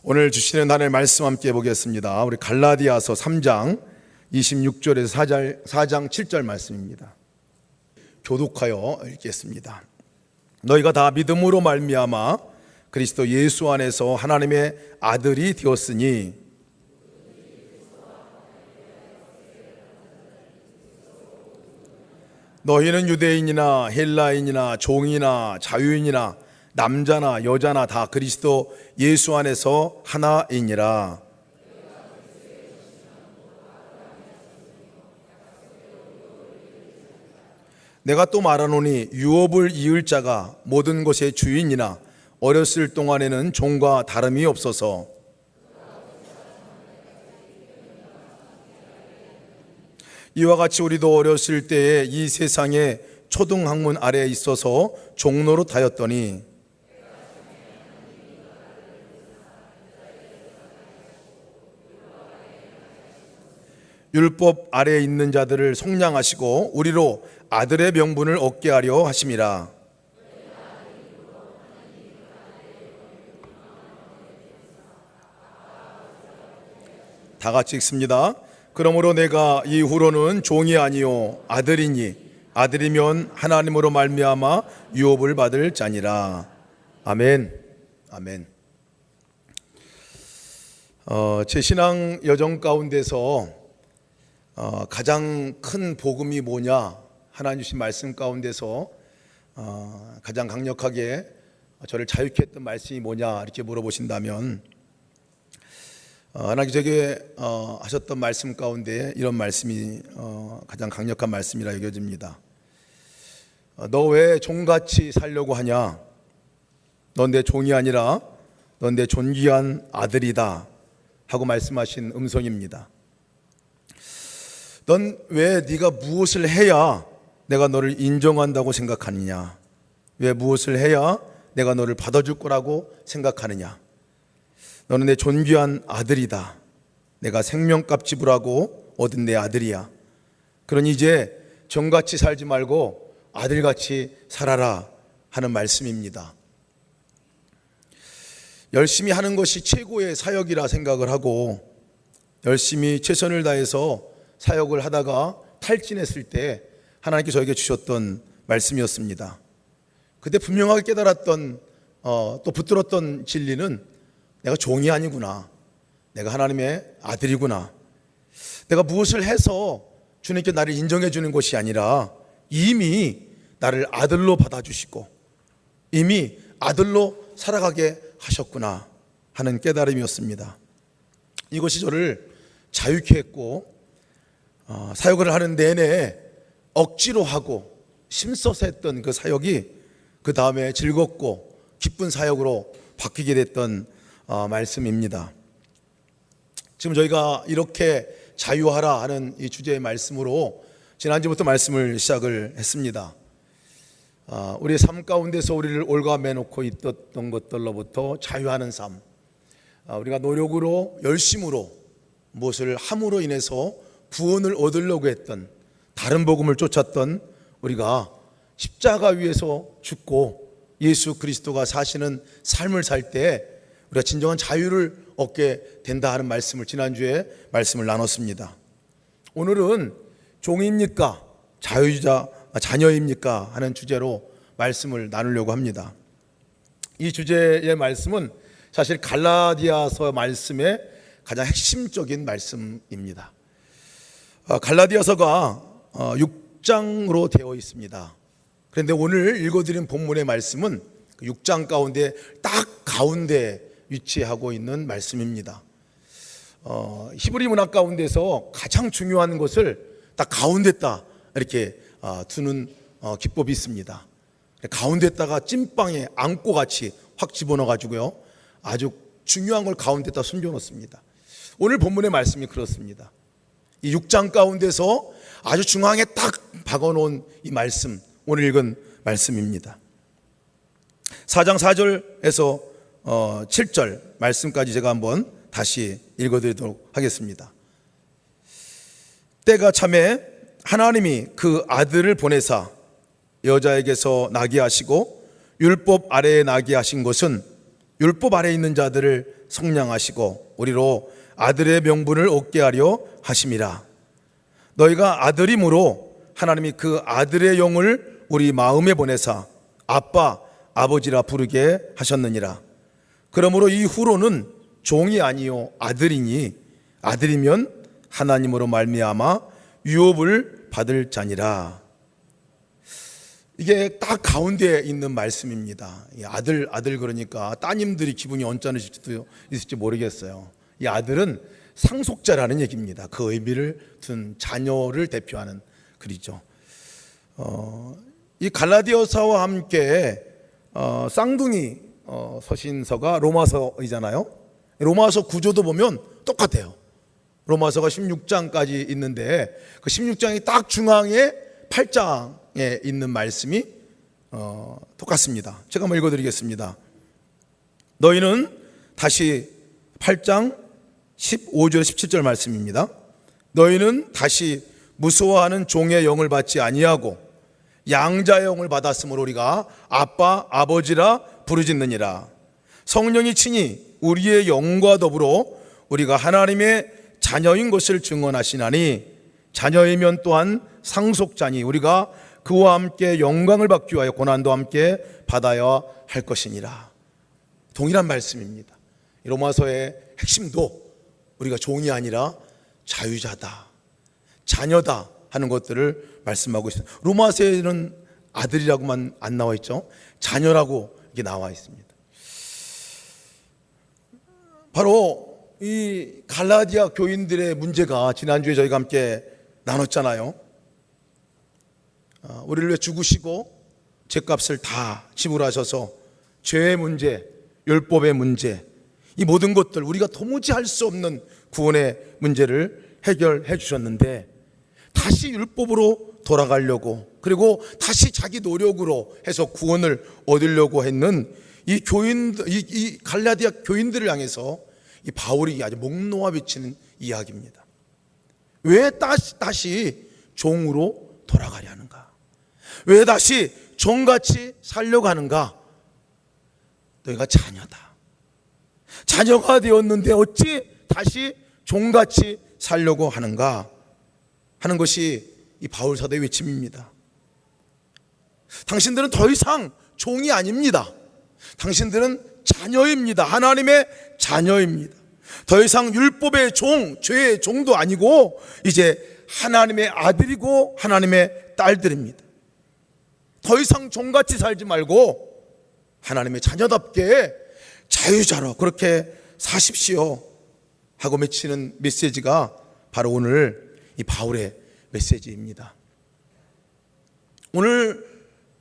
오늘 주시는 하나님의 말씀 함께 보겠습니다. 우리 갈라디아서 3장 26절에서 4장 7절 말씀입니다. 교독하여 읽겠습니다. 너희가 다 믿음으로 말미암아 그리스도 예수 안에서 하나님의 아들이 되었으니 너희는 유대인이나 헬라인이나 종이나 자유인이나 남자나 여자나 다 그리스도 예수 안에서 하나이니라. 내가 또 말하노니 유업을 이을 자가 모든 것의 주인이나 어렸을 동안에는 종과 다름이 없어서 이와 같이 우리도 어렸을 때에 이 세상의 초등학문 아래에 있어서 종노릇 하였더니 율법 아래에 있는 자들을 속량하시고 우리로 아들의 명분을 얻게 하려 하심이라. 다 같이 읽습니다. 그러므로 내가 이후로는 종이 아니요 아들이니 아들이면 하나님으로 말미암아 유업을 받을 자니라. 아멘. 아멘. 제 신앙 여정 가운데서 가장 큰 복음이 뭐냐, 하나님 주신 말씀 가운데서 가장 강력하게 저를 자유케 했던 말씀이 뭐냐 이렇게 물어보신다면 하나님 제게 하셨던 말씀 가운데 이런 말씀이 가장 강력한 말씀이라 여겨집니다. 너 왜 종같이 살려고 하냐? 넌 내 종이 아니라 넌 내 존귀한 아들이다 하고 말씀하신 음성입니다. 넌 왜 네가 무엇을 해야 내가 너를 인정한다고 생각하느냐? 왜 무엇을 해야 내가 너를 받아줄 거라고 생각하느냐? 너는 내 존귀한 아들이다. 내가 생명값 지불하고 얻은 내 아들이야. 그러니 이제 종같이 살지 말고 아들같이 살아라 하는 말씀입니다. 열심히 하는 것이 최고의 사역이라 생각을 하고 열심히 최선을 다해서 사역을 하다가 탈진했을 때 하나님께 저에게 주셨던 말씀이었습니다. 그때 분명하게 깨달았던 또 붙들었던 진리는 내가 종이 아니구나, 내가 하나님의 아들이구나. 내가 무엇을 해서 주님께 나를 인정해 주는 것이 아니라 이미 나를 아들로 받아주시고 이미 아들로 살아가게 하셨구나 하는 깨달음이었습니다. 이것이 저를 자유케 했고 사역을 하는 내내 억지로 하고 힘써서 했던 그 사역이 그 다음에 즐겁고 기쁜 사역으로 바뀌게 됐던 말씀입니다. 지금 저희가 이렇게 자유하라 하는 이 주제의 말씀으로 지난주부터 말씀을 시작을 했습니다. 우리의 삶 가운데서 우리를 올가매 놓고 있었던 것들로부터 자유하는 삶, 우리가 노력으로 열심으로 무엇을 함으로 인해서 구원을 얻으려고 했던 다른 복음을 쫓았던 우리가 십자가 위에서 죽고 예수 그리스도가 사시는 삶을 살 때 우리가 진정한 자유를 얻게 된다 하는 말씀을 지난주에 말씀을 나눴습니다. 오늘은 종입니까? 자유자 자녀입니까? 하는 주제로 말씀을 나누려고 합니다. 이 주제의 말씀은 사실 갈라디아서 말씀의 가장 핵심적인 말씀입니다. 갈라디아서가 6장으로 되어 있습니다. 그런데 오늘 읽어드린 본문의 말씀은 6장 가운데 딱 가운데 위치하고 있는 말씀입니다. 히브리 문학 가운데서 가장 중요한 것을 딱 가운데다 이렇게 두는 기법이 있습니다. 가운데다가 찐빵에 안고 같이 확 집어넣어 가지고요, 아주 중요한 걸 가운데다 숨겨놓습니다. 오늘 본문의 말씀이 그렇습니다. 이 6장 가운데서 아주 중앙에 딱 박아놓은 이 말씀, 오늘 읽은 말씀입니다. 4장 4절에서 7절 말씀까지 제가 한번 다시 읽어드리도록 하겠습니다. 때가 참에 하나님이 그 아들을 보내사 여자에게서 나게 하시고 율법 아래에 나게 하신 것은 율법 아래 있는 자들을 속량하시고 우리로 아들의 명분을 얻게 하려 하심이라. 너희가 아들이므로 하나님이 그 아들의 영을 우리 마음에 보내사 아빠 아버지라 부르게 하셨느니라. 그러므로 이후로는 종이 아니요 아들이니 아들이면 하나님으로 말미암아 유업을 받을 자니라. 이게 딱 가운데에 있는 말씀입니다. 이 아들 그러니까 따님들이 기분이 언짢으실 수도 있을지 모르겠어요. 이 아들은 상속자라는 얘기입니다. 그 의미를 둔 자녀를 대표하는 글이죠. 이 갈라디아서와 함께 쌍둥이 서신서가 로마서이잖아요. 로마서 구조도 보면 똑같아요. 로마서가 16장까지 있는데 그 16장이 딱 중앙에 8장에 있는 말씀이 똑같습니다. 제가 한번 읽어드리겠습니다. 너희는 다시 8장 15절 17절 말씀입니다. 너희는 다시 무서워하는 종의 영을 받지 아니하고 양자의 영을 받았으므로 우리가 아빠 아버지라 부르짖느니라. 성령이 친히 우리의 영과 더불어 우리가 하나님의 자녀인 것을 증언하시나니 자녀이면 또한 상속자니 우리가 그와 함께 영광을 받기 위하여 고난도 함께 받아야 할 것이니라. 동일한 말씀입니다. 로마서의 핵심도 우리가 종이 아니라 자유자다, 자녀다 하는 것들을 말씀하고 있습니다. 로마서에는 아들이라고만 안 나와 있죠. 자녀라고 이게 나와 있습니다. 바로 이 갈라디아 교인들의 문제가 지난주에 저희가 함께 나눴잖아요. 우리를 위해 죽으시고 죄값을 다 지불하셔서 죄의 문제, 율법의 문제, 이 모든 것들 우리가 도무지 할 수 없는 구원의 문제를 해결해 주셨는데 다시 율법으로 돌아가려고 그리고 다시 자기 노력으로 해서 구원을 얻으려고 했는 이 교인들, 이 갈라디아 교인들을 향해서 이 바울이 아주 목 놓아 비치는 이야기입니다. 왜 다시 종으로 돌아가려 하는가? 왜 다시 종같이 살려고 하는가? 너희가 자녀다. 자녀가 되었는데 어찌 다시 종같이 살려고 하는가? 하는 것이 이 바울 사도의 외침입니다. 당신들은 더 이상 종이 아닙니다. 당신들은 자녀입니다. 하나님의 자녀입니다. 더 이상 율법의 종, 죄의 종도 아니고 이제 하나님의 아들이고 하나님의 딸들입니다. 더 이상 종같이 살지 말고 하나님의 자녀답게 자유자로 그렇게 사십시오 하고 맺히는 메시지가 바로 오늘 이 바울의 메시지입니다. 오늘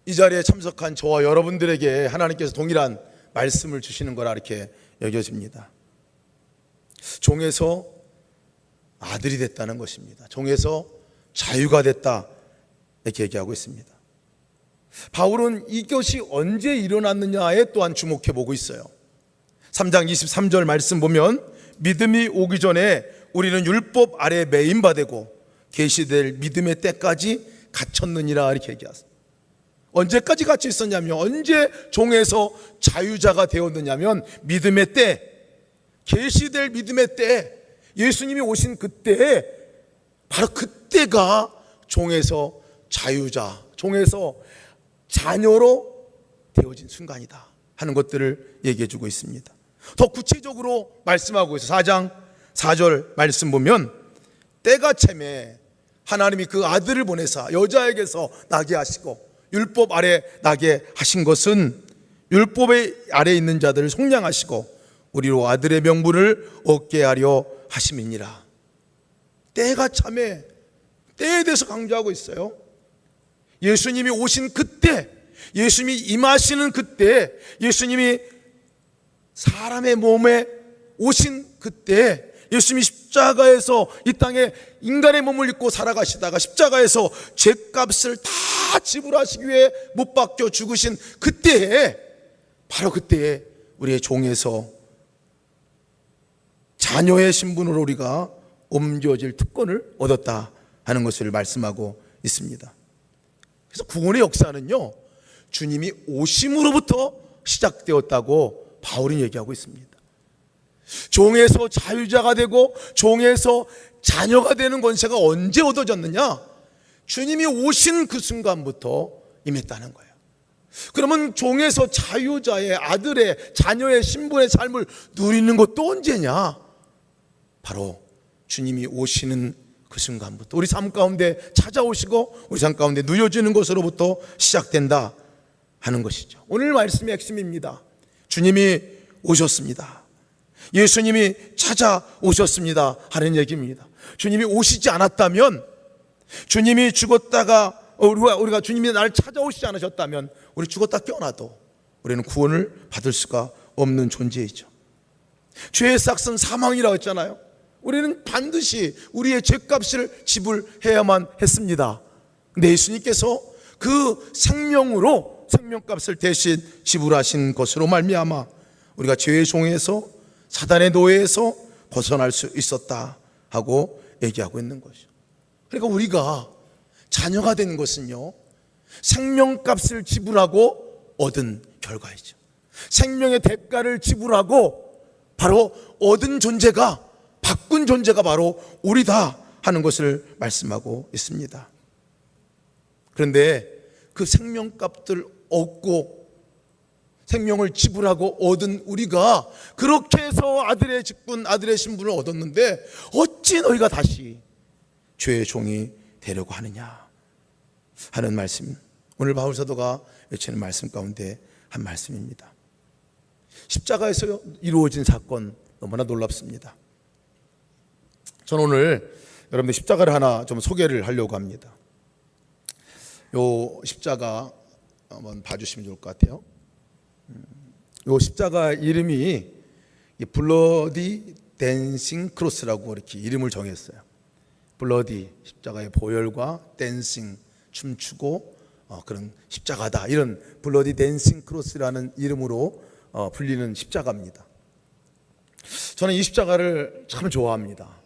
이 자리에 참석한 저와 여러분들에게 하나님께서 동일한 말씀을 주시는 거라 이렇게 여겨집니다. 종에서 아들이 됐다는 것입니다. 종에서 자유가 됐다 이렇게 얘기하고 있습니다. 바울은 이것이 언제 일어났느냐에 또한 주목해 보고 있어요. 3장 23절 말씀 보면 믿음이 오기 전에 우리는 율법 아래 매임받고 계시될 믿음의 때까지 갇혔느니라 이렇게 얘기하습니다. 언제까지 갇혀 있었냐면 언제 종에서 자유자가 되었느냐면 믿음의 때, 계시될 믿음의 때, 예수님이 오신 그때, 바로 그때가 종에서 자유자, 종에서 자녀로 되어진 순간이다 하는 것들을 얘기해 주고 있습니다. 더 구체적으로 말씀하고 있어요. 4장 4절 말씀 보면 때가 차매 하나님이 그 아들을 보내사 여자에게서 나게 하시고 율법 아래 나게 하신 것은 율법의 아래 있는 자들을 속량하시고 우리로 아들의 명분을 얻게 하려 하심이니라. 때가 참에 때에 대해서 강조하고 있어요. 예수님이 오신 그때, 예수님이 임하시는 그때, 예수님이 사람의 몸에 오신 그때, 예수님이 십자가에서 이 땅에 인간의 몸을 입고 살아가시다가 십자가에서 죄값을 다 지불하시기 위해 못 박혀 죽으신 그때에, 바로 그때에 우리의 종에서 자녀의 신분으로 우리가 옮겨질 특권을 얻었다 하는 것을 말씀하고 있습니다. 그래서 구원의 역사는요, 주님이 오심으로부터 시작되었다고 바울이 얘기하고 있습니다. 종에서 자유자가 되고 종에서 자녀가 되는 권세가 언제 얻어졌느냐? 주님이 오신 그 순간부터 임했다는 거예요. 그러면 종에서 자유자의 아들의 자녀의 신분의 삶을 누리는 것도 언제냐? 바로 주님이 오시는 그 순간부터 우리 삶 가운데 찾아오시고 우리 삶 가운데 누려지는 것으로부터 시작된다 하는 것이죠. 오늘 말씀의 핵심입니다. 주님이 오셨습니다. 예수님이 찾아오셨습니다 하는 얘기입니다. 주님이 오시지 않았다면, 주님이 죽었다가 우리가 주님이 나를 찾아오시지 않으셨다면 우리 죽었다 깨어나도 우리는 구원을 받을 수가 없는 존재이죠. 죄의 삭은 사망이라고 했잖아요. 우리는 반드시 우리의 죄값을 지불해야만 했습니다. 근데 예수님께서 그 생명으로 생명값을 대신 지불하신 것으로 말미암아 우리가 죄의 종에서 사단의 노예에서 벗어날 수 있었다 하고 얘기하고 있는 것이죠. 그러니까 우리가 자녀가 된 것은요, 생명값을 지불하고 얻은 결과이죠. 생명의 대가를 지불하고 바로 얻은 존재가, 바꾼 존재가 바로 우리다 하는 것을 말씀하고 있습니다. 그런데 그 생명값을 얻고 생명을 지불하고 얻은 우리가 그렇게 해서 아들의 직분, 아들의 신분을 얻었는데 어찌 너희가 다시 죄의 종이 되려고 하느냐 하는 말씀, 오늘 바울 사도가 외치는 말씀 가운데 한 말씀입니다. 십자가에서 이루어진 사건 너무나 놀랍습니다. 저는 오늘 여러분들 십자가를 하나 좀 소개를 하려고 합니다. 요 십자가 한번 봐주시면 좋을 것 같아요. 요 십자가 이름이 블러디 댄싱 크로스라고 이렇게 이름을 정했어요. 블러디, 십자가의 보혈과 댄싱, 춤추고 그런 십자가다, 이런 블러디 댄싱 크로스라는 이름으로 불리는 십자가입니다. 저는 이 십자가를 참 좋아합니다.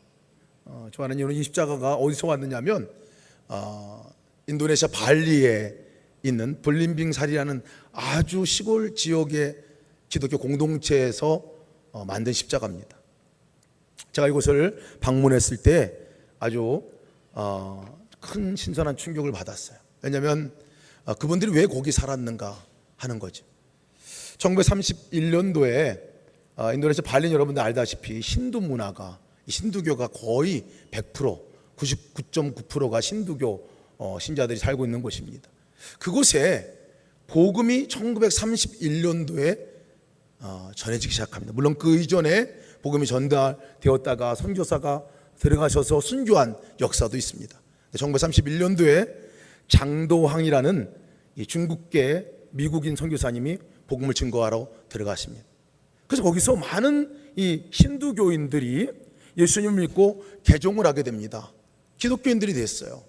좋아하는 이유는 이 십자가가 어디서 왔느냐면 인도네시아 발리에 있는 블림빙사리라는 아주 시골 지역의 기독교 공동체에서 만든 십자가입니다. 제가 이곳을 방문했을 때 아주 큰 신선한 충격을 받았어요. 왜냐하면 그분들이 왜 거기 살았는가 하는 거죠. 1931년도에 인도네시아 발리는 여러분들 알다시피 힌두 문화가, 힌두교가 거의 100%, 99.9%가 힌두교 신자들이 살고 있는 곳입니다. 그곳에 복음이 1931년도에 전해지기 시작합니다. 물론 그 이전에 복음이 전달되었다가 선교사가 들어가셔서 순교한 역사도 있습니다. 1931년도에 장도항이라는 중국계 미국인 선교사님이 복음을 증거하러 들어가십니다. 그래서 거기서 많은 이 힌두교인들이 예수님을 믿고 개종을 하게 됩니다. 기독교인들이 됐어요.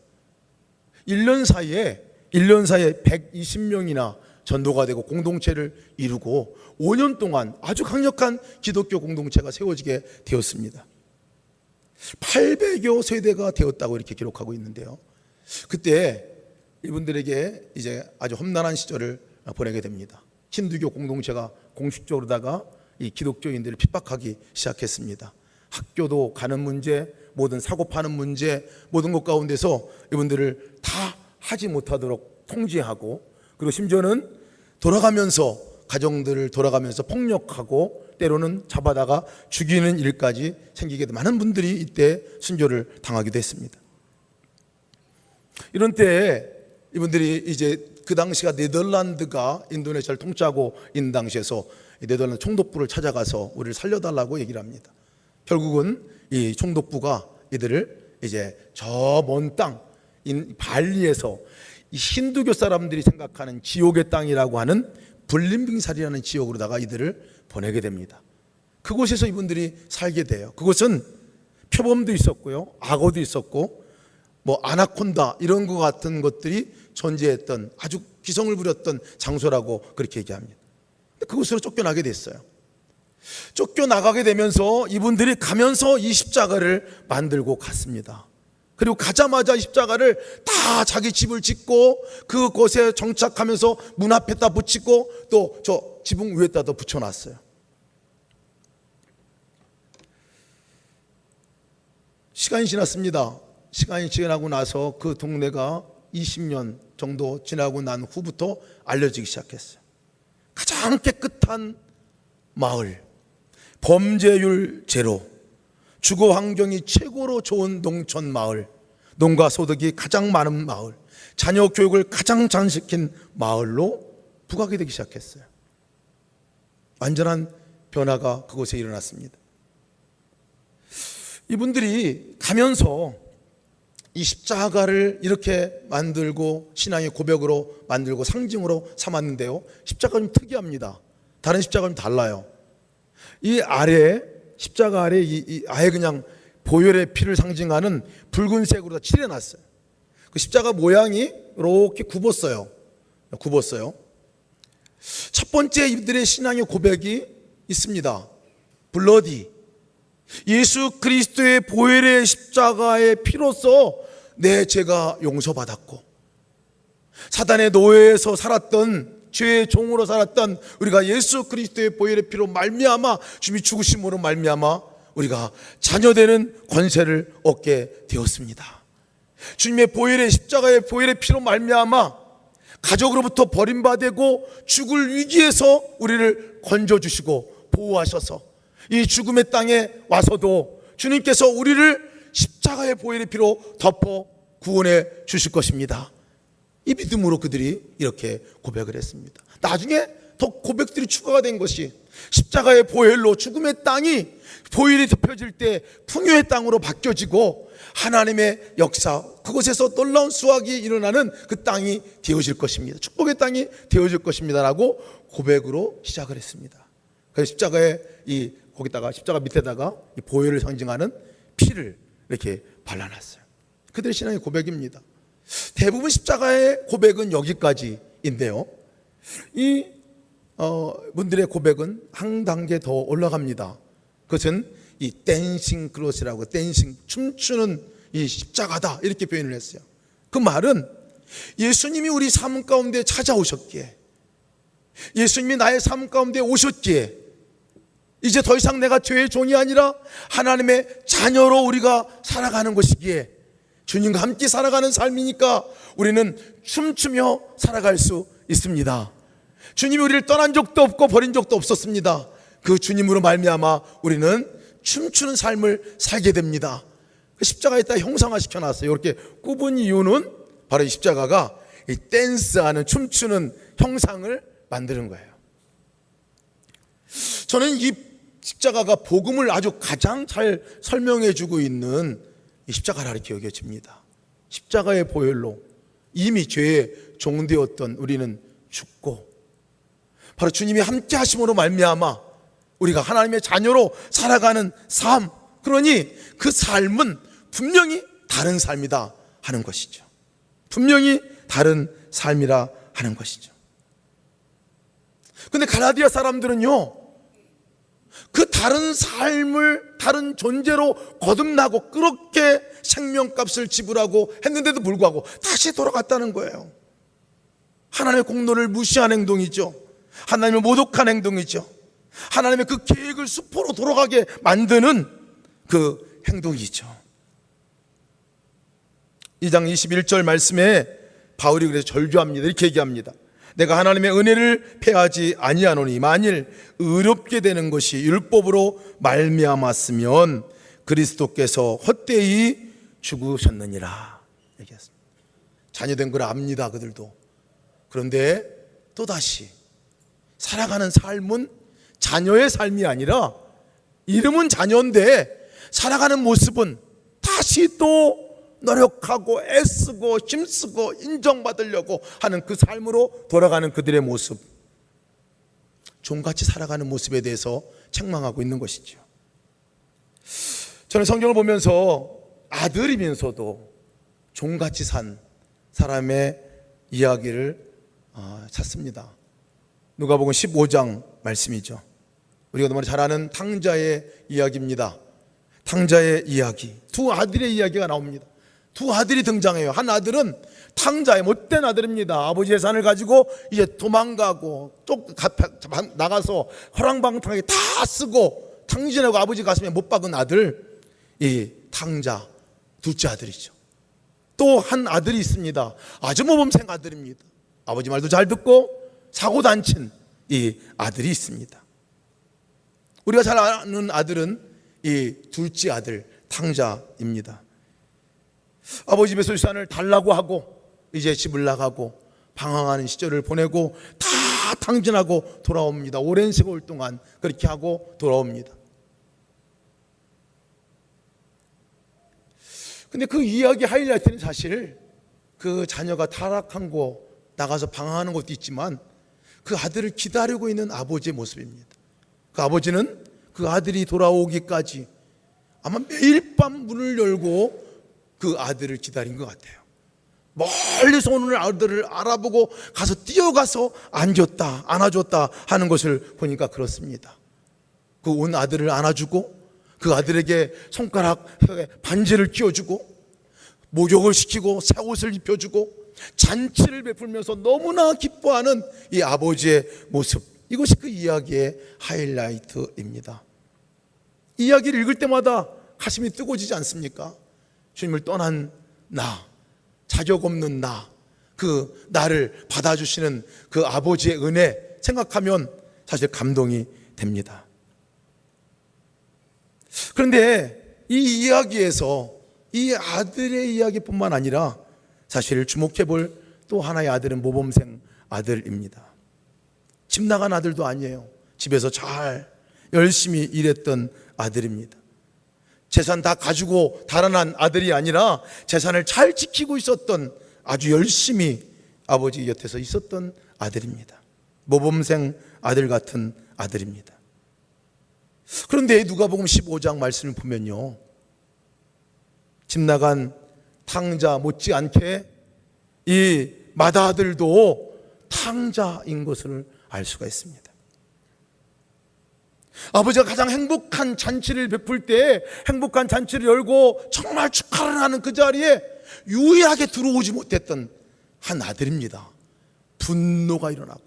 1년 사이에 120명이나 전도가 되고 공동체를 이루고 5년 동안 아주 강력한 기독교 공동체가 세워지게 되었습니다. 800여 세대가 되었다고 이렇게 기록하고 있는데요. 그때 이분들에게 이제 아주 험난한 시절을 보내게 됩니다. 힌두교 공동체가 공식적으로다가 이 기독교인들을 핍박하기 시작했습니다. 학교도 가는 문제, 모든 사고 파는 문제, 모든 것 가운데서 이분들을 다 하지 못하도록 통제하고, 그리고 심지어는 돌아가면서 가정들을 돌아가면서 폭력하고 때로는 잡아다가 죽이는 일까지 생기게 돼 많은 분들이 이때 순교를 당하기도 했습니다. 이런 때에 이분들이 이제 그 당시가 네덜란드가 인도네시아를 통치하고 있는 당시에서 네덜란드 총독부를 찾아가서 우리를 살려달라고 얘기를 합니다. 결국은 이 총독부가 이들을 이제 저 먼 땅 발리에서 이 힌두교 사람들이 생각하는 지옥의 땅이라고 하는 블림빙사리라는 지역으로다가 이들을 보내게 됩니다. 그곳에서 이분들이 살게 돼요. 그곳은 표범도 있었고요, 악어도 있었고, 뭐 아나콘다 이런 것 같은 것들이 존재했던 아주 기성을 부렸던 장소라고 그렇게 얘기합니다. 그곳으로 쫓겨나게 됐어요. 쫓겨나가게 되면서 이분들이 가면서 이 십자가를 만들고 갔습니다. 그리고 가자마자 이 십자가를 다 자기 집을 짓고 그곳에 정착하면서 문 앞에다 붙이고 또 저 지붕 위에다도 붙여놨어요. 시간이 지났습니다. 시간이 지나고 나서 그 동네가 20년 정도 지나고 난 후부터 알려지기 시작했어요. 가장 깨끗한 마을, 범죄율 제로, 주거 환경이 최고로 좋은 농촌 마을, 농가 소득이 가장 많은 마을, 자녀 교육을 가장 잘 시킨 마을로 부각이 되기 시작했어요. 완전한 변화가 그곳에 일어났습니다. 이분들이 가면서 이 십자가를 이렇게 만들고 신앙의 고백으로 만들고 상징으로 삼았는데요, 십자가가 좀 특이합니다. 다른 십자가는 달라요. 이 아래, 십자가 아래 아예 그냥 보혈의 피를 상징하는 붉은색으로 다 칠해놨어요. 그 십자가 모양이 이렇게 굽었어요. 첫 번째 이들의 신앙의 고백이 있습니다. 블러디, 예수 그리스도의 보혈의 십자가의 피로써 내 죄가 용서받았고, 사단의 노예에서 살았던, 죄의 종으로 살았던 우리가 예수 그리스도의 보혈의 피로 말미암아, 주님이 죽으심으로 말미암아 우리가 자녀되는 권세를 얻게 되었습니다. 주님의 보혈의 십자가의 보혈의 피로 말미암아 가족으로부터 버림받고 죽을 위기에서 우리를 건져주시고 보호하셔서 이 죽음의 땅에 와서도 주님께서 우리를 십자가의 보혈의 피로 덮어 구원해 주실 것입니다. 이 믿음으로 그들이 이렇게 고백을 했습니다. 나중에 더 고백들이 추가가 된 것이, 십자가의 보혈로 죽음의 땅이 보혈이 덮여질 때 풍요의 땅으로 바뀌어지고 하나님의 역사, 그곳에서 놀라운 수확이 일어나는 그 땅이 되어질 것입니다. 축복의 땅이 되어질 것입니다 라고 고백으로 시작을 했습니다. 그래서 십자가에 거기다가 십자가 밑에다가 이 보혈을 상징하는 피를 이렇게 발라놨어요. 그들의 신앙의 고백입니다. 대부분 십자가의 고백은 여기까지인데요, 이 분들의 고백은 한 단계 더 올라갑니다. 그것은 이 댄싱 크로스라고, 댄싱, 춤추는 이 십자가다, 이렇게 표현을 했어요. 그 말은 예수님이 우리 삶 가운데 찾아오셨기에, 예수님이 나의 삶 가운데 오셨기에 이제 더 이상 내가 죄의 종이 아니라 하나님의 자녀로 우리가 살아가는 것이기에, 주님과 함께 살아가는 삶이니까 우리는 춤추며 살아갈 수 있습니다. 주님이 우리를 떠난 적도 없고 버린 적도 없었습니다. 그 주님으로 말미암아 우리는 춤추는 삶을 살게 됩니다. 십자가에다 형상화시켜 놨어요. 이렇게 굽은 이유는 바로 이 십자가가 이 댄스하는, 춤추는 형상을 만드는 거예요. 저는 이 십자가가 복음을 아주 가장 잘 설명해 주고 있는 이 십자가라 이렇게 여겨집니다. 십자가의 보혈로 이미 죄의 종되었던 우리는 죽고, 바로 주님이 함께 하심으로 말미암아 우리가 하나님의 자녀로 살아가는 삶, 그러니 그 삶은 분명히 다른 삶이다 하는 것이죠. 분명히 다른 삶이라 하는 것이죠. 근데 갈라디아 사람들은요, 그 다른 삶을 다른 존재로 거듭나고 그렇게 생명값을 지불하고 했는데도 불구하고 다시 돌아갔다는 거예요. 하나님의 공로를 무시한 행동이죠. 하나님을 모독한 행동이죠. 하나님의 그 계획을 수포로 돌아가게 만드는 그 행동이죠. 2장 21절 말씀에 바울이 그래서 절규합니다. 이렇게 얘기합니다. 내가 하나님의 은혜를 패하지 아니하노니 만일 의롭게 되는 것이 율법으로 말미암았으면 그리스도께서 헛되이 죽으셨느니라 얘기했습니다. 자녀된 걸 압니다, 그들도. 그런데 또다시 살아가는 삶은 자녀의 삶이 아니라, 이름은 자녀인데 살아가는 모습은 다시 또 노력하고 애쓰고 힘쓰고 인정받으려고 하는 그 삶으로 돌아가는 그들의 모습, 종같이 살아가는 모습에 대해서 책망하고 있는 것이죠. 저는 성경을 보면서 아들이면서도 종같이 산 사람의 이야기를 찾습니다. 누가복음 15장 말씀이죠. 우리가 너무 잘 아는 탕자의 이야기입니다. 탕자의 이야기, 두 아들의 이야기가 나옵니다. 두 아들이 등장해요. 한 아들은 탕자의 못된 아들입니다. 아버지 재산을 가지고 이제 도망가고 나가서 허랑방탕하게 다 쓰고 탕진하고 아버지 가슴에 못 박은 아들, 이 탕자. 둘째 아들이죠. 또 한 아들이 있습니다. 아주 모범생 아들입니다. 아버지 말도 잘 듣고 사고도 안 친 이 아들이 있습니다. 우리가 잘 아는 아들은 이 둘째 아들 탕자입니다. 아버지 집에서 유산을 달라고 하고 이제 집을 나가고 방황하는 시절을 보내고 다 탕진하고 돌아옵니다. 오랜 세월 동안 그렇게 하고 돌아옵니다. 근데 그 이야기 하이라이트는 사실 그 자녀가 타락한 거 나가서 방황하는 것도 있지만 그 아들을 기다리고 있는 아버지의 모습입니다. 그 아버지는 그 아들이 돌아오기까지 아마 매일 밤 문을 열고 그 아들을 기다린 것 같아요. 멀리서 오는 아들을 알아보고 가서 뛰어가서 안아줬다 하는 것을 보니까 그렇습니다. 그 온 아들을 안아주고 그 아들에게 손가락에 반지를 끼워주고 목욕을 시키고 새 옷을 입혀주고 잔치를 베풀면서 너무나 기뻐하는 이 아버지의 모습, 이것이 그 이야기의 하이라이트입니다. 이 이야기를 읽을 때마다 가슴이 뜨거워지지 않습니까? 주님을 떠난 나, 자격 없는 나, 그 나를 받아주시는 그 아버지의 은혜 생각하면 사실 감동이 됩니다. 그런데 이 이야기에서 이 아들의 이야기뿐만 아니라 사실 주목해 볼 또 하나의 아들은 모범생 아들입니다. 집 나간 아들도 아니에요. 집에서 잘 열심히 일했던 아들입니다. 재산 다 가지고 달아난 아들이 아니라 재산을 잘 지키고 있었던, 아주 열심히 아버지 곁에서 있었던 아들입니다. 모범생 아들 같은 아들입니다. 그런데 누가복음 15장 말씀을 보면요, 집 나간 탕자 못지않게 이 맏아들도 탕자인 것을 알 수가 있습니다. 아버지가 가장 행복한 잔치를 베풀 때, 행복한 잔치를 열고 정말 축하를 하는 그 자리에 유일하게 들어오지 못했던 한 아들입니다. 분노가 일어나고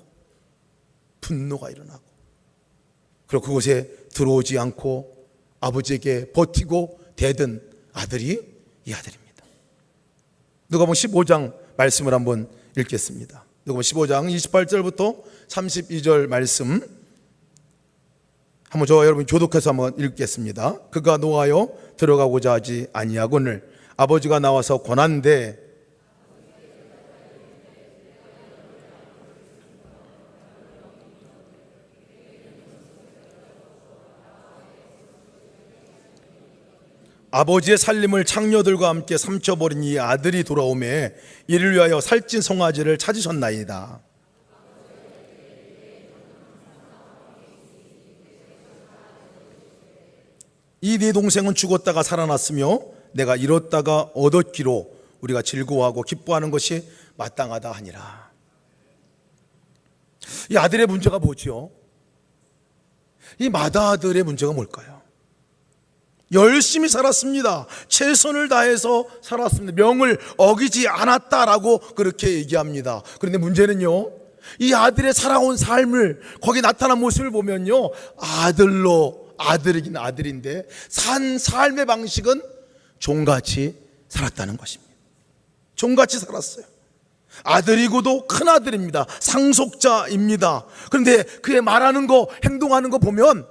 그리고 그곳에 들어오지 않고 아버지에게 버티고 대든 아들이 이 아들입니다. 누가복음 15장 말씀을 한번 읽겠습니다. 누가복음 15장 28절부터 32절 말씀 한번 저와 여러분 교독해서 한번 읽겠습니다. 그가 노하여 들어가고자 하지 아니하거늘 아버지가 나와서 권한대 아버지의 살림을 창녀들과 함께 삼켜버린 이 아들이 돌아오매 이를 위하여 살찐 송아지를 찾으셨나이다. 이 네 동생은 죽었다가 살아났으며 내가 잃었다가 얻었기로 우리가 즐거워하고 기뻐하는 것이 마땅하다 하니라. 이 아들의 문제가 뭐지요? 이 맏아들의 문제가 뭘까요? 열심히 살았습니다. 최선을 다해서 살았습니다. 명을 어기지 않았다라고 그렇게 얘기합니다. 그런데 문제는요, 이 아들의 살아온 삶을, 거기 나타난 모습을 보면요, 아들이긴 아들인데 산 삶의 방식은 종같이 살았다는 것입니다. 종같이 살았어요. 아들이고도 큰 아들입니다. 상속자입니다. 그런데 그의 말하는 거, 행동하는 거 보면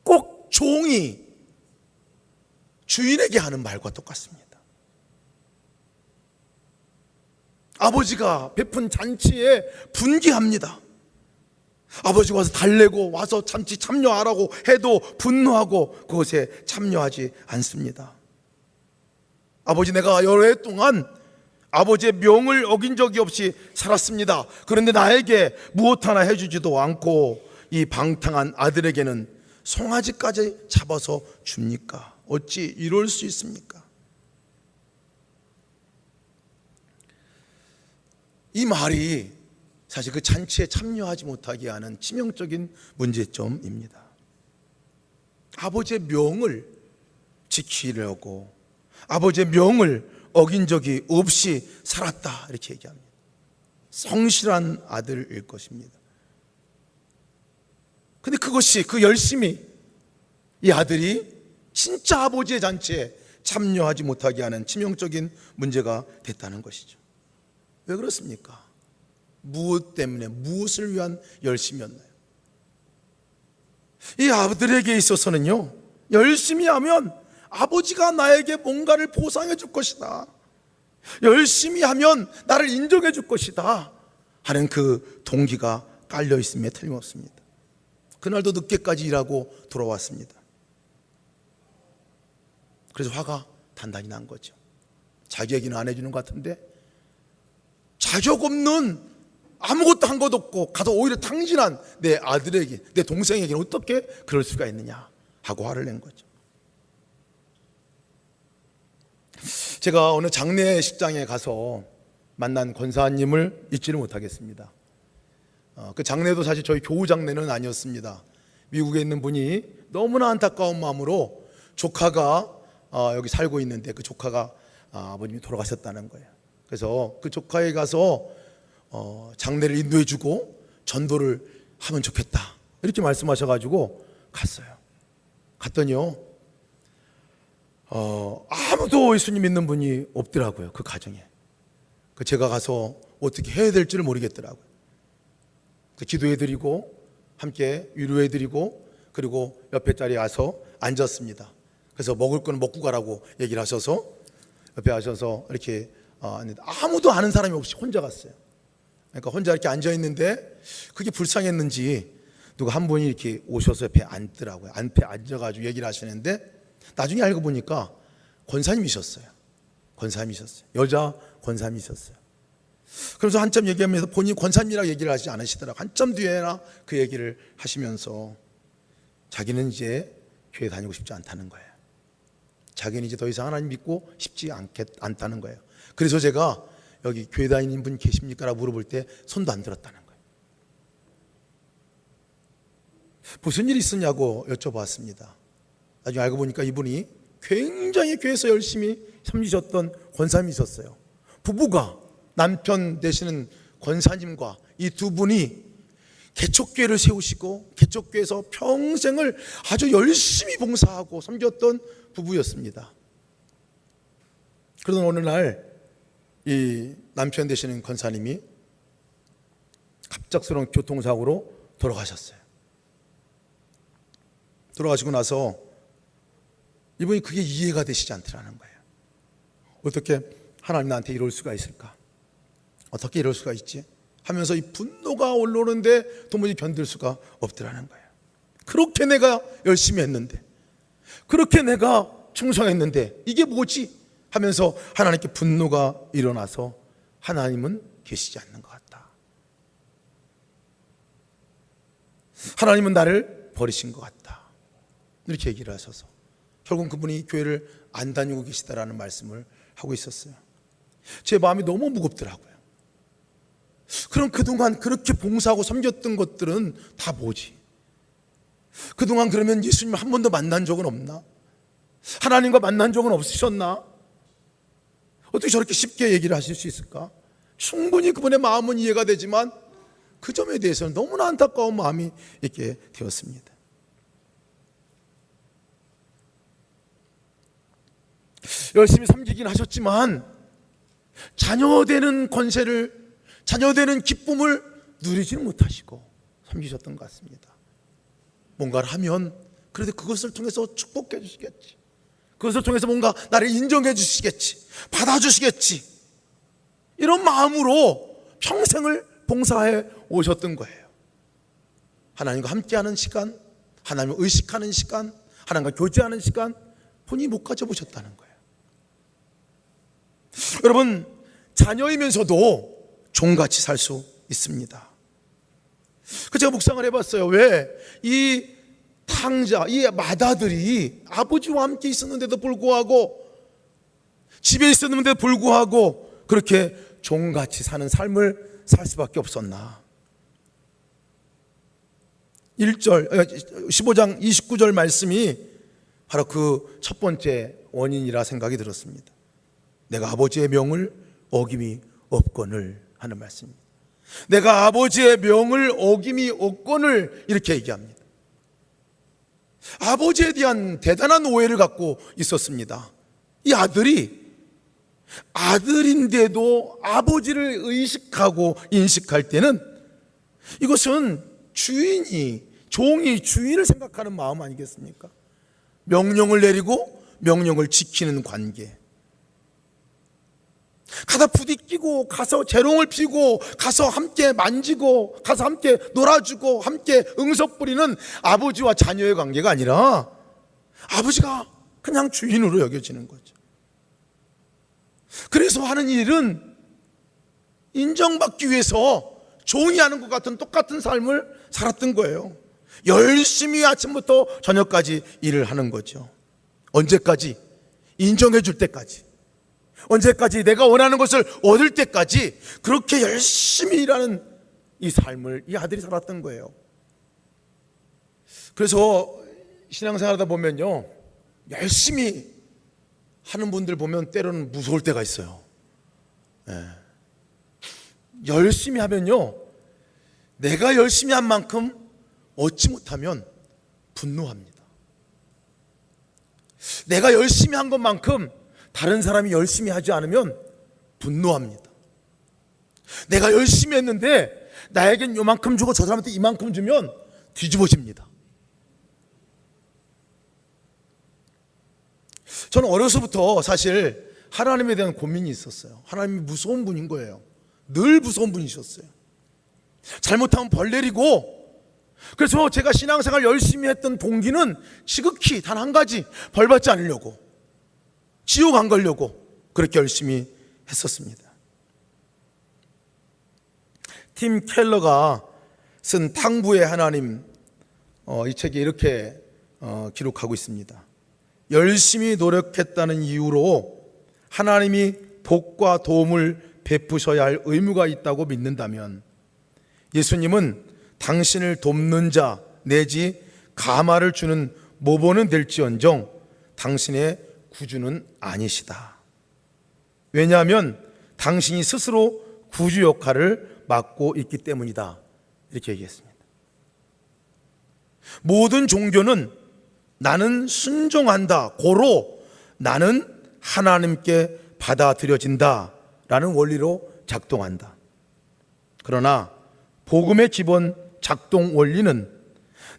꼭 종이 주인에게 하는 말과 똑같습니다. 아버지가 베푼 잔치에 분개합니다. 아버지가 와서 달래고 와서 잔치 참여하라고 해도 분노하고 그것에 참여하지 않습니다. 아버지, 내가 여러 해 동안 아버지의 명을 어긴 적이 없이 살았습니다. 그런데 나에게 무엇 하나 해주지도 않고 이 방탕한 아들에게는 송아지까지 잡아서 줍니까? 어찌 이럴 수 있습니까? 이 말이 사실 그 잔치에 참여하지 못하게 하는 치명적인 문제점입니다. 아버지의 명을 지키려고 아버지의 명을 어긴 적이 없이 살았다, 이렇게 얘기합니다. 성실한 아들일 것입니다. 근데 그것이, 그 열심히 이 아들이 진짜 아버지의 잔치에 참여하지 못하게 하는 치명적인 문제가 됐다는 것이죠. 왜 그렇습니까? 무엇 때문에, 무엇을 위한 열심이었나요? 이 아들에게 있어서는요, 열심히 하면 아버지가 나에게 뭔가를 보상해 줄 것이다, 열심히 하면 나를 인정해 줄 것이다 하는 그 동기가 깔려 있음에 틀림없습니다. 그날도 늦게까지 일하고 돌아왔습니다. 그래서 화가 단단히 난 거죠. 자기에게는 안 해주는 것 같은데, 자격 없는, 아무것도 한 것 없고 가서 오히려 탕진한 내 아들에게, 내 동생에게는 어떻게 그럴 수가 있느냐 하고 화를 낸 거죠. 제가 어느 장례식장에 가서 만난 권사님을 잊지를 못하겠습니다. 그 장례도 사실 저희 교우 장례는 아니었습니다. 미국에 있는 분이 너무나 안타까운 마음으로 조카가 여기 살고 있는데, 그 조카가 아버님이 돌아가셨다는 거예요. 그래서 그 조카에 가서 장례를 인도해주고 전도를 하면 좋겠다 이렇게 말씀하셔가지고 갔어요. 갔더니요, 아무도 예수님 믿는 분이 없더라고요. 그 가정에. 제가 가서 어떻게 해야 될지를 모르겠더라고요. 기도해드리고 함께 위로해드리고, 그리고 옆에 자리에 와서 앉았습니다. 그래서 먹을 거는 먹고 가라고 얘기를 하셔서 옆에 하셔서 이렇게 아무도 아는 사람이 없이 혼자 갔어요. 그러니까 혼자 이렇게 앉아 있는데 그게 불쌍했는지 누가 한 분이 이렇게 오셔서 옆에 앉더라고요. 옆에 앉아가지고 얘기를 하시는데, 나중에 알고 보니까 권사님이셨어요. 여자 권사님이셨어요. 그래서 한참 얘기하면서 본인이 권사님이라고 얘기를 하지 않으시더라고요. 한참 뒤에나 그 얘기를 하시면서 자기는 이제 교회 다니고 싶지 않다는 거예요. 자기는 이제 더 이상 하나님 믿고 싶지 않다는 거예요. 그래서 제가 여기 교회 다니는 분 계십니까? 라고 물어볼 때 손도 안 들었다는 거예요. 무슨 일이 있었냐고 여쭤봤습니다. 나중에 알고 보니까 이분이 굉장히 교회에서 열심히 섬기셨던 권사님이 있었어요. 부부가, 남편 되시는 권사님과 이 두 분이 개척교회를 세우시고 개척교회에서 평생을 아주 열심히 봉사하고 섬겼던 부부였습니다. 그러던 어느 날 이 남편 되시는 권사님이 갑작스러운 교통사고로 돌아가셨어요. 돌아가시고 나서 이분이 그게 이해가 되시지 않더라는 거예요. 어떻게 하나님 나한테 이럴 수가 있을까? 어떻게 이럴 수가 있지? 하면서 이 분노가 올라오는데 도무지 견딜 수가 없더라는 거예요. 그렇게 내가 열심히 했는데, 그렇게 내가 충성했는데 이게 뭐지? 하면서 하나님께 분노가 일어나서 하나님은 계시지 않는 것 같다. 하나님은 나를 버리신 것 같다. 이렇게 얘기를 하셔서 결국 그분이 교회를 안 다니고 계시다라는 말씀을 하고 있었어요. 제 마음이 너무 무겁더라고요. 그럼 그동안 그렇게 봉사하고 섬겼던 것들은 다 뭐지? 그동안 그러면 예수님 한 번도 만난 적은 없나? 하나님과 만난 적은 없으셨나? 어떻게 저렇게 쉽게 얘기를 하실 수 있을까? 충분히 그분의 마음은 이해가 되지만 그 점에 대해서는 너무나 안타까운 마음이 있게 되었습니다. 열심히 섬기긴 하셨지만 자녀되는 권세를, 자녀되는 기쁨을 누리지는 못하시고 섬기셨던 것 같습니다. 뭔가를 하면 그래도 그것을 통해서 축복해 주시겠지, 그것을 통해서 뭔가 나를 인정해 주시겠지, 받아주시겠지, 이런 마음으로 평생을 봉사해 오셨던 거예요. 하나님과 함께하는 시간, 하나님을 의식하는 시간, 하나님과 교제하는 시간 본인이 못 가져보셨다는 거예요. 여러분, 자녀이면서도 종같이 살 수 있습니다. 제가 묵상을 해봤어요. 왜 이 탕자, 이 맏아들이 아버지와 함께 있었는데도 불구하고, 집에 있었는데도 불구하고 그렇게 종같이 사는 삶을 살 수밖에 없었나? 15장 29절 말씀이 바로 그 첫 번째 원인이라 생각이 들었습니다. 내가 아버지의 명을 어김이 없거늘 하는 말씀입니다. 내가 아버지의 명을 어김이 없거늘 이렇게 얘기합니다. 아버지에 대한 대단한 오해를 갖고 있었습니다. 이 아들이 아들인데도 아버지를 의식하고 인식할 때는 이것은 종이 주인을 생각하는 마음 아니겠습니까? 명령을 내리고 명령을 지키는 관계. 가서 부딪히고, 가서 재롱을 피고, 가서 함께 만지고, 가서 함께 놀아주고, 함께 응석 부리는 아버지와 자녀의 관계가 아니라 아버지가 그냥 주인으로 여겨지는 거죠. 그래서 하는 일은 인정받기 위해서 종이 하는 것 같은 똑같은 삶을 살았던 거예요. 열심히 아침부터 저녁까지 일을 하는 거죠. 언제까지? 인정해 줄 때까지. 언제까지? 내가 원하는 것을 얻을 때까지 그렇게 열심히 일하는 이 삶을 이 아들이 살았던 거예요. 그래서 신앙생활하다 보면요, 열심히 하는 분들 보면 때로는 무서울 때가 있어요. 열심히 하면요, 내가 열심히 한 만큼 얻지 못하면 분노합니다. 내가 열심히 한 것만큼 다른 사람이 열심히 하지 않으면 분노합니다. 내가 열심히 했는데 나에겐 요만큼 주고 저 사람한테 이만큼 주면 뒤집어집니다. 저는 어려서부터 사실 하나님에 대한 고민이 있었어요. 하나님이 무서운 분인 거예요. 늘 무서운 분이셨어요. 잘못하면 벌 내리고. 그래서 제가 신앙생활 열심히 했던 동기는 지극히 단 한 가지, 벌 받지 않으려고, 지옥 안 가려고 그렇게 열심히 했었습니다. 팀 켈러가 쓴 탕부의 하나님, 이 책에 이렇게 기록하고 있습니다. 열심히 노력했다는 이유로 하나님이 복과 도움을 베푸셔야 할 의무가 있다고 믿는다면 예수님은 당신을 돕는 자 내지 가마를 주는 모범은 될지언정 당신의 구주는 아니시다. 왜냐하면 당신이 스스로 구주 역할을 맡고 있기 때문이다. 이렇게 얘기했습니다. 모든 종교는 나는 순종한다, 고로 나는 하나님께 받아들여진다 라는 원리로 작동한다. 그러나 복음의 기본 작동 원리는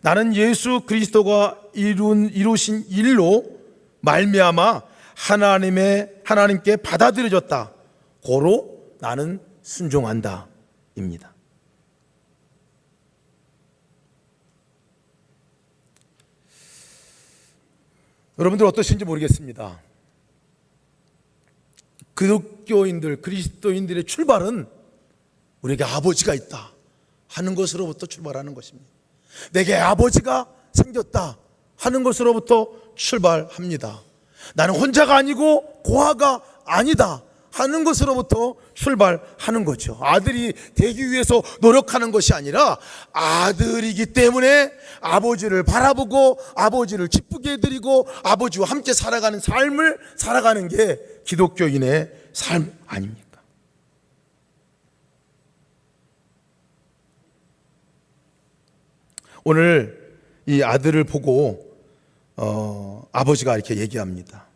나는 예수 그리스도가 이루신 일로 말미암아 하나님께 받아들여졌다, 고로 나는 순종한다 입니다. 여러분들 어떠신지 모르겠습니다. 기독교인들, 그리스도인들의 출발은 우리에게 아버지가 있다 하는 것으로부터 출발하는 것입니다. 내게 아버지가 생겼다 하는 것으로부터 출발합니다. 나는 혼자가 아니고 고아가 아니다 하는 것으로부터 출발하는 거죠. 아들이 되기 위해서 노력하는 것이 아니라 아들이기 때문에 아버지를 바라보고 아버지를 기쁘게 해드리고 아버지와 함께 살아가는 삶을 살아가는 게 기독교인의 삶 아닙니까? 오늘 이 아들을 보고 아버지가 이렇게 얘기합니다.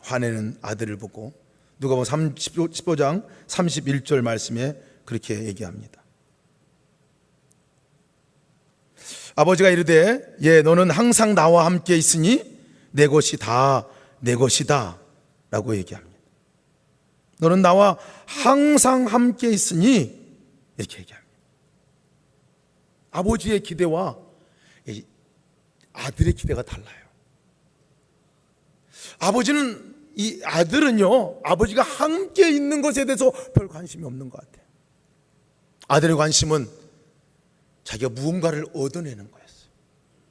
화내는 아들을 보고 누가복음 15장 31절 말씀에 그렇게 얘기합니다. 아버지가 이르되 너는 항상 나와 함께 있으니 내 것이 다 내 것이다 라고 얘기합니다. 너는 나와 항상 함께 있으니 이렇게 얘기합니다. 아버지의 기대와 아들의 기대가 달라요. 아버지는, 이 아들은요, 아버지가 함께 있는 것에 대해서 별 관심이 없는 것 같아요. 아들의 관심은 자기가 무언가를 얻어내는 거였어요.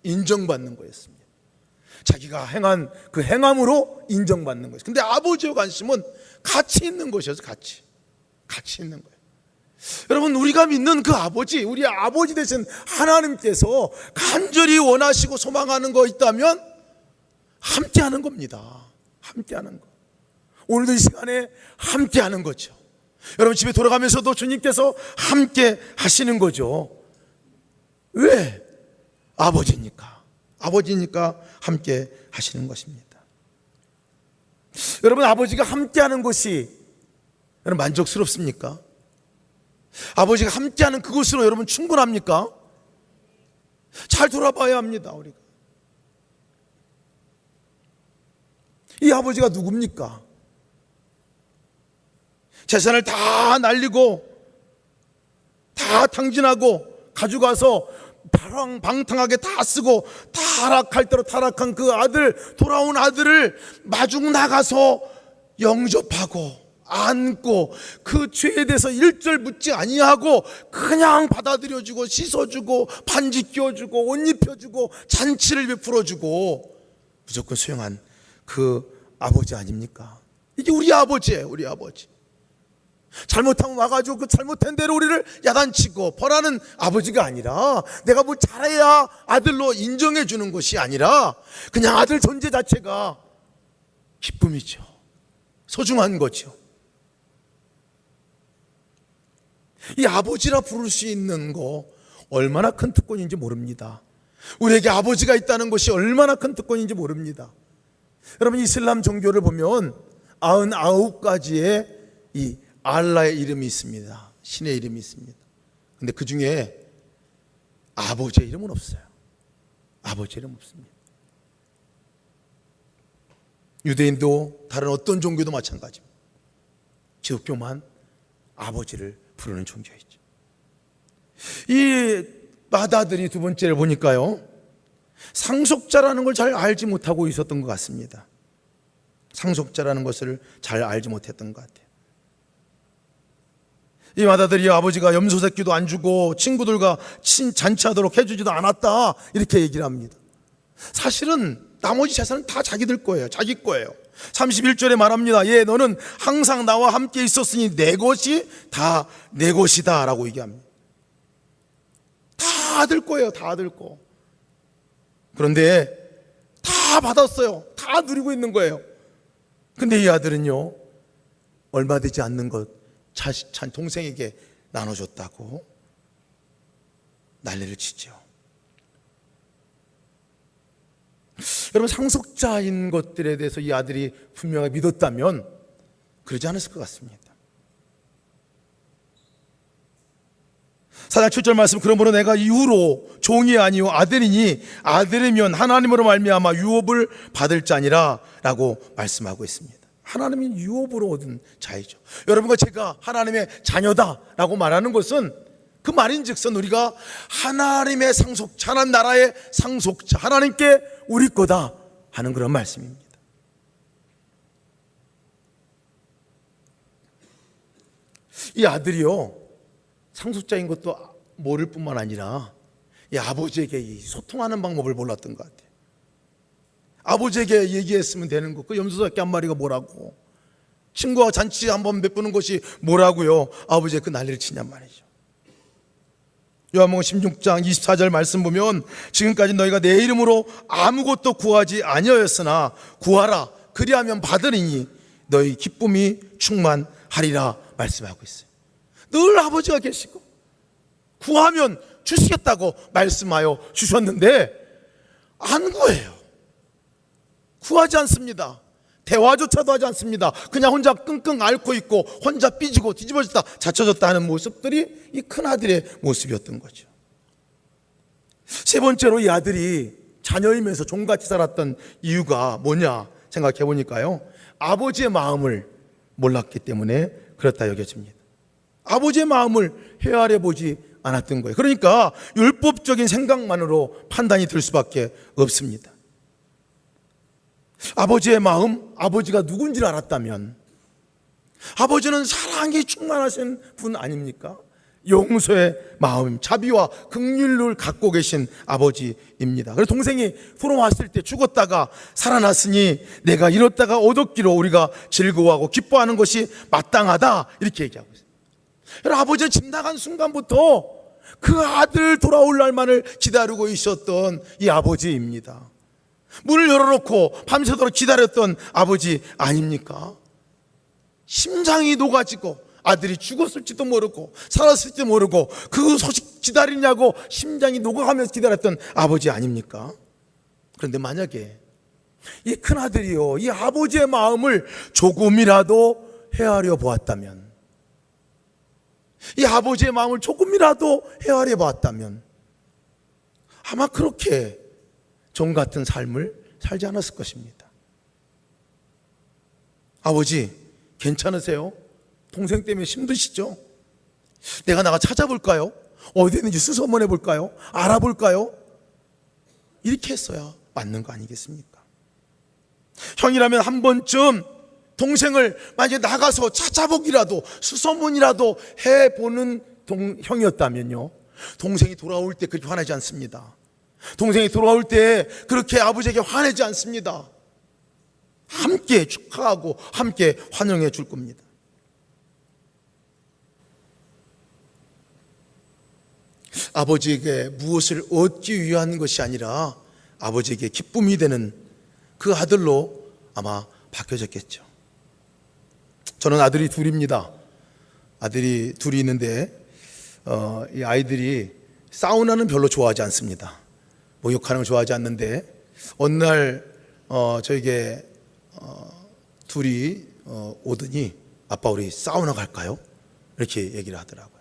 인정받는 거였습니다. 자기가 행한 그 행함으로 인정받는 것이었어요. 근데 아버지의 관심은 같이 있는 것이었어요. 같이 있는 거예요. 여러분, 우리가 믿는 그 아버지, 우리 아버지 되신 하나님께서 간절히 원하시고 소망하는 거 있다면 함께 하는 겁니다. 함께 하는 거. 오늘도 이 시간에 함께 하는 거죠. 여러분, 집에 돌아가면서도 주님께서 함께 하시는 거죠. 왜? 아버지니까 함께 하시는 것입니다. 여러분, 아버지가 함께하는 것이 여러분 만족스럽습니까? 아버지가 함께하는 그것으로 여러분 충분합니까? 잘 돌아봐야 합니다. 우리가 이 아버지가 누굽니까? 재산을 다 날리고 다 탕진하고 가져가서 방탕하게 다 쓰고 타락할 대로 타락한 그 아들, 돌아온 아들을 마중 나가서 영접하고 안고 그 죄에 대해서 일절 묻지 아니하고 그냥 받아들여주고 씻어주고 반지 끼워주고 옷 입혀주고 잔치를 베풀어주고 무조건 수용한 그 아버지 아닙니까? 이게 우리 아버지예요. 우리 아버지. 잘못하면 와가지고 그 잘못한 대로 우리를 야단치고 벌하는 아버지가 아니라, 내가 뭐 잘해야 아들로 인정해 주는 것이 아니라 그냥 아들 존재 자체가 기쁨이죠. 소중한 거죠. 이 아버지라 부를 수 있는 거 얼마나 큰 특권인지 모릅니다. 우리에게 아버지가 있다는 것이 얼마나 큰 특권인지 모릅니다. 여러분, 이슬람 종교를 보면 99가지의 이 알라의 이름이 있습니다. 신의 이름이 있습니다. 근데 그 중에 아버지의 이름은 없어요. 아버지의 이름 없습니다. 유대인도 다른 어떤 종교도 마찬가지입니다. 기독교만 아버지를 부르는 종교이죠. 이 마다들이 두 번째를 보니까요, 상속자라는 걸 잘 알지 못하고 있었던 것 같습니다. 상속자라는 것을 잘 알지 못했던 것 같아요. 이 마다들이 아버지가 염소 새끼도 안 주고 친구들과 잔치하도록 해주지도 않았다, 이렇게 얘기를 합니다. 사실은 나머지 재산은 다 자기들 거예요. 자기 거예요. 31절에 말합니다. 예, 너는 항상 나와 함께 있었으니 내 것이 다 내 것이다 라고 얘기합니다. 다 아들 거예요. 다 아들 거. 그런데 다 받았어요. 다 누리고 있는 거예요. 근데 이 아들은요, 얼마 되지 않는 것 동생에게 나눠줬다고 난리를 치죠. 여러분, 상속자인 것들에 대해서 이 아들이 분명히 믿었다면 그러지 않았을 것 같습니다. 4장 7절 말씀, 그러므로 내가 이후로 종이 아니요 아들이니 아들이면 하나님으로 말미암아 유업을 받을 자니라 라고 말씀하고 있습니다. 하나님이 유업으로 얻은 자이죠. 여러분과 제가 하나님의 자녀다라고 말하는 것은 그 말인즉슨 우리가 하나님의 상속자, 하나님 나라의 상속자, 하나님께 우리 거다 하는 그런 말씀입니다. 이 아들이요, 상속자인 것도 모를 뿐만 아니라 이 아버지에게 이 소통하는 방법을 몰랐던 것 같아요. 아버지에게 얘기했으면 되는 거, 그 염소새끼 한 마리가 뭐라고, 친구와 잔치 한번 베푸는 것이 뭐라고요, 아버지의 그 난리를 치냔 말이죠. 요한복음 16장 24절 말씀 보면, 지금까지 너희가 내 이름으로 아무것도 구하지 아니하였으나 구하라, 그리하면 받으리니 너희 기쁨이 충만하리라 말씀하고 있어요. 늘 아버지가 계시고 구하면 주시겠다고 말씀하여 주셨는데 안 구해요. 구하지 않습니다. 대화조차도 하지 않습니다. 그냥 혼자 끙끙 앓고 있고 혼자 삐지고 뒤집어졌다 자쳐졌다 하는 모습들이 이 큰아들의 모습이었던 거죠. 세 번째로, 이 아들이 자녀이면서 종같이 살았던 이유가 뭐냐 생각해 보니까요, 아버지의 마음을 몰랐기 때문에 그렇다 여겨집니다. 아버지의 마음을 헤아려 보지 않았던 거예요. 그러니까 율법적인 생각만으로 판단이 들 수밖에 없습니다. 아버지의 마음, 아버지가 누군지를 알았다면, 아버지는 사랑이 충만하신 분 아닙니까? 용서의 마음, 자비와 긍휼을 갖고 계신 아버지입니다. 그래서 동생이 돌아왔을 때 죽었다가 살아났으니 내가 잃었다가 얻었기로 우리가 즐거워하고 기뻐하는 것이 마땅하다, 이렇게 얘기하고 있어요. 여러분, 아버지는 집 나간 순간부터 그 아들 돌아올 날만을 기다리고 있었던 이 아버지입니다. 문을 열어놓고 밤새도록 기다렸던 아버지 아닙니까? 심장이 녹아지고 아들이 죽었을지도 모르고 살았을지도 모르고 그 소식 기다리냐고 심장이 녹아가면서 기다렸던 아버지 아닙니까? 그런데 만약에 이 큰아들이요, 이 아버지의 마음을 조금이라도 헤아려 보았다면, 이 아버지의 마음을 조금이라도 헤아려 보았다면 아마 그렇게 종 같은 삶을 살지 않았을 것입니다. 아버지, 괜찮으세요? 동생 때문에 힘드시죠? 내가 나가 찾아볼까요? 어디 있는지 수소문해 볼까요? 알아볼까요? 이렇게 했어야 맞는 거 아니겠습니까? 형이라면 한 번쯤 동생을 만약에 나가서 찾아보기라도 수소문이라도 해보는 형이었다면요, 동생이 돌아올 때 그렇게 화내지 않습니다. 동생이 돌아올 때 그렇게 아버지에게 화내지 않습니다. 함께 축하하고 함께 환영해 줄 겁니다. 아버지에게 무엇을 얻기 위한 것이 아니라 아버지에게 기쁨이 되는 그 아들로 아마 바뀌어졌겠죠. 저는 아들이 둘입니다. 아들이 둘이 있는데 이 아이들이 사우나는 별로 좋아하지 않습니다. 목욕하는 걸 좋아하지 않는데 어느 날 저에게 둘이 오더니 아빠 우리 사우나 갈까요? 이렇게 얘기를 하더라고요.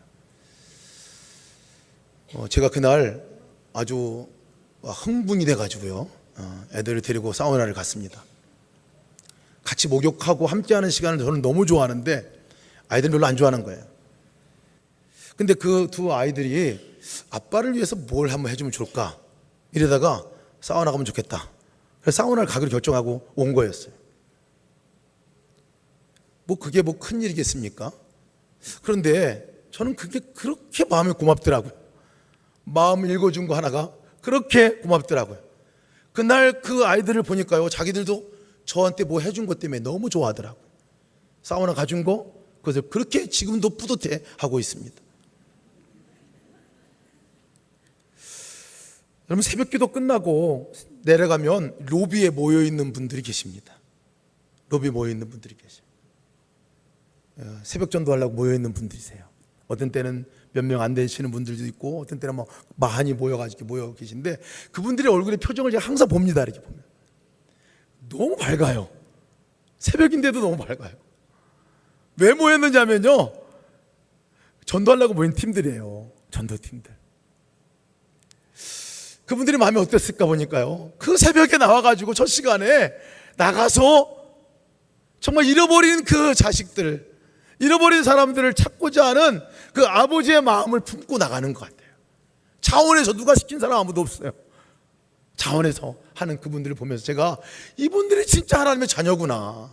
제가 그날 아주 흥분이 돼가지고요, 애들을 데리고 사우나를 갔습니다. 같이 목욕하고 함께하는 시간을 저는 너무 좋아하는데 아이들은 별로 안 좋아하는 거예요. 근데 그 두 아이들이 아빠를 위해서 뭘 한번 해주면 좋을까 이러다가 사우나 가면 좋겠다, 그래서 사우나를 가기로 결정하고 온 거였어요. 그게 큰 일이겠습니까? 그런데 저는 그게 그렇게 마음이 고맙더라고요. 마음을 읽어준 거 하나가 그렇게 고맙더라고요. 그날 그 아이들을 보니까요, 자기들도 저한테 뭐 해준 것 때문에 너무 좋아하더라고요. 사우나 가준 거, 그것을 그렇게 지금도 뿌듯해 하고 있습니다. 여러분, 새벽 기도 끝나고 내려가면 로비에 모여있는 분들이 계십니다. 로비에 모여있는 분들이 계셔요. 새벽 전도 하려고 모여있는 분들이세요. 어떤 때는 몇 명 안 되시는 분들도 있고, 어떤 때는 많이 모여가지고 모여 계신데, 그분들의 얼굴의 표정을 제가 항상 봅니다. 이렇게 보면 너무 밝아요. 새벽인데도 너무 밝아요. 왜 모였는지 하면요, 전도하려고 모인 팀들이에요. 전도팀들. 그분들이 마음이 어땠을까 보니까요, 그 새벽에 나와가지고 저 시간에 나가서 정말 잃어버린 그 자식들, 잃어버린 사람들을 찾고자 하는 그 아버지의 마음을 품고 나가는 것 같아요. 자원에서 누가 시킨 사람 아무도 없어요. 자원에서 하는 그분들을 보면서 제가 이분들이 진짜 하나님의 자녀구나,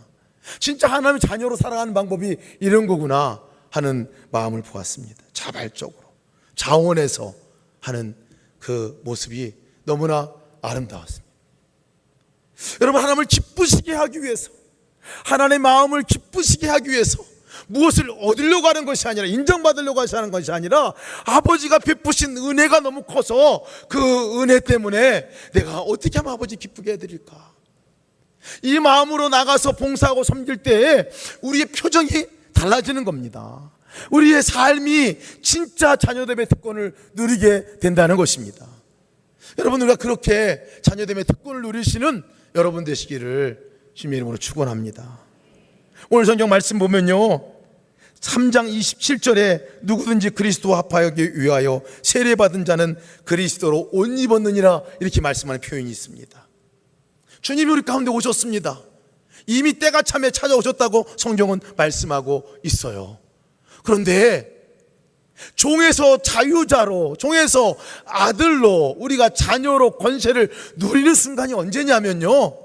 진짜 하나님의 자녀로 살아가는 방법이 이런 거구나 하는 마음을 보았습니다. 자발적으로 자원에서 하는 그 모습이 너무나 아름다웠습니다. 여러분, 하나님을 기쁘시게 하기 위해서, 하나님의 마음을 기쁘시게 하기 위해서 무엇을 얻으려고 하는 것이 아니라, 인정받으려고 하는 것이 아니라, 아버지가 베푸신 은혜가 너무 커서 그 은혜 때문에 내가 어떻게 하면 아버지 기쁘게 해드릴까, 이 마음으로 나가서 봉사하고 섬길 때 우리의 표정이 달라지는 겁니다. 우리의 삶이 진짜 자녀됨의 특권을 누리게 된다는 것입니다. 여러분, 우리가 그렇게 자녀됨의 특권을 누리시는 여러분 되시기를 주님의 이름으로 축원합니다. 오늘 성경 말씀 보면요, 3장 27절에 누구든지 그리스도와 합하기 위하여 세례받은 자는 그리스도로 옷 입었느니라, 이렇게 말씀하는 표현이 있습니다. 주님이 우리 가운데 오셨습니다. 이미 때가 참에 찾아오셨다고 성경은 말씀하고 있어요. 그런데 종에서 자유자로, 종에서 아들로, 우리가 자녀로 권세를 누리는 순간이 언제냐면요,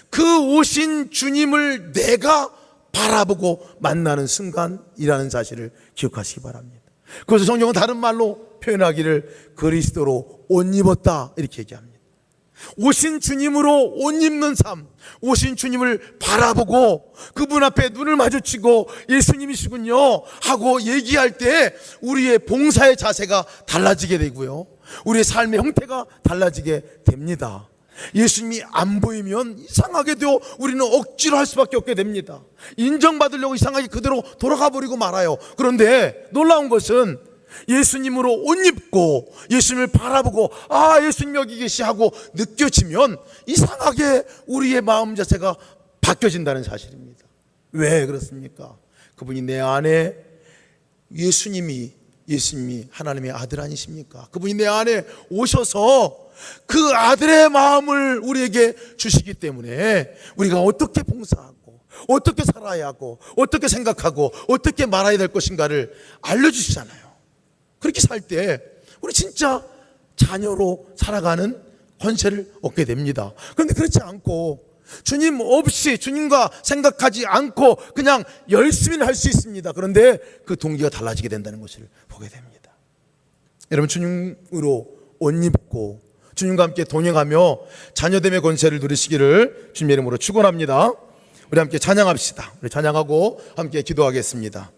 그 오신 주님을 내가 바라보고 만나는 순간이라는 사실을 기억하시기 바랍니다. 그래서 성경은 다른 말로 표현하기를 그리스도로 옷 입었다, 이렇게 얘기합니다. 오신 주님으로 옷 입는 삶, 오신 주님을 바라보고 그분 앞에 눈을 마주치고 예수님이시군요 하고 얘기할 때 우리의 봉사의 자세가 달라지게 되고요, 우리의 삶의 형태가 달라지게 됩니다. 예수님이 안 보이면 이상하게도 우리는 억지로 할 수밖에 없게 됩니다. 인정받으려고 이상하게 그대로 돌아가 버리고 말아요. 그런데 놀라운 것은 예수님으로 옷 입고 예수님을 바라보고 아 예수님 여기 계시 하고 느껴지면 이상하게 우리의 마음 자세가 바뀌어진다는 사실입니다. 왜 그렇습니까? 그분이 내 안에 예수님이 하나님의 아들 아니십니까? 그분이 내 안에 오셔서 그 아들의 마음을 우리에게 주시기 때문에 우리가 어떻게 봉사하고 어떻게 살아야 하고 어떻게 생각하고 어떻게 말아야 될 것인가를 알려주시잖아요. 그렇게 살 때 우리 진짜 자녀로 살아가는 권세를 얻게 됩니다. 그런데 그렇지 않고 주님 없이 주님과 생각하지 않고 그냥 열심히 할 수 있습니다. 그런데 그 동기가 달라지게 된다는 것을 보게 됩니다. 여러분 주님으로 옷 입고 주님과 함께 동행하며 자녀됨의 권세를 누리시기를 주님의 이름으로 축원합니다. 우리 함께 찬양합시다. 우리 찬양하고 함께 기도하겠습니다.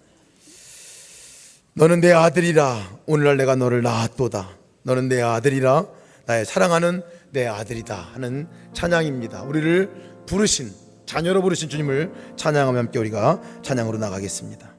너는 내 아들이라 오늘날 내가 너를 낳았도다. 너는 내 아들이라 나의 사랑하는 내 아들이다 하는 찬양입니다. 우리를 부르신 자녀로 부르신 주님을 찬양하며 함께 우리가 찬양으로 나가겠습니다.